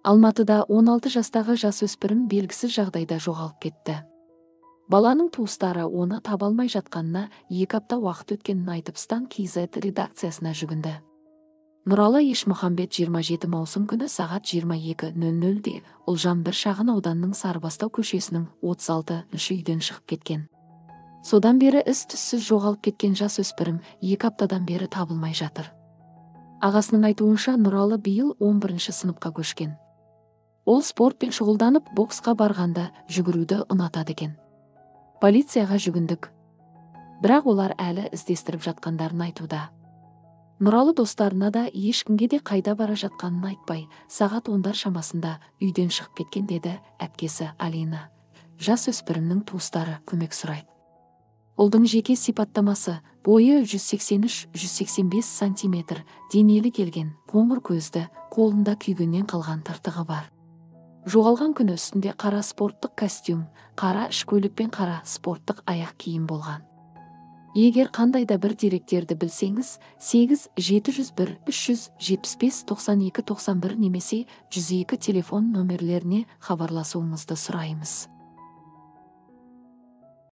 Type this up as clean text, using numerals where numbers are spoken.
Алматыда 16 жастағы жасөспірім белгісіз жағдайда жоғалып кетті. Баланың туыстары оны таба алмай жатқанына 2 апта уақыт өткенін айтып Стан KZ редакциясына жүгінді. Нұралы Ешмұхамбет 27 маусым күні сағат 22:00-де Ұлжан бір шағын ауданның Сарыбастау көшесінің 36-шы үйден шығып кеткен. Содан бері із-түссіз жоғалып кеткен жасөспірім 2 аптадан бері табылмай жатыр. Ағасының айтуынша, Нұралы биыл 11-ші сыныпқа көшкен. Ол спортпен шұғылданып, боксқа барғанда жүгіруді ұнатады екен. Полицияға жүгіндік. Бірақ олар әлі іздестіріп жатқандарын айтуда. Нұралы достарына да ешкімге де қайда бара жатқанын айтпай, сағат 10-дар шамасында үйден шығып кеткен деді әпкесі Алина. Жасөспірімнің туыстары көмек сұрайды. Ұлдың жеке сипаттамасы: бойы 183-185 сантиметр, денелі келген, қоңыр көзді, қолында күйгеннен қалған тыртығы бар. Жоғалған күні үстінде қара спорттық костюм, қара іш көйлек пен қара спорттық аяқ киім болған. Егер қандай да бір деректерді білсеңіз, 8-701-375-92-91 немесе 102 телефон нөмірлеріне хабарласуыңызды сұраймыз.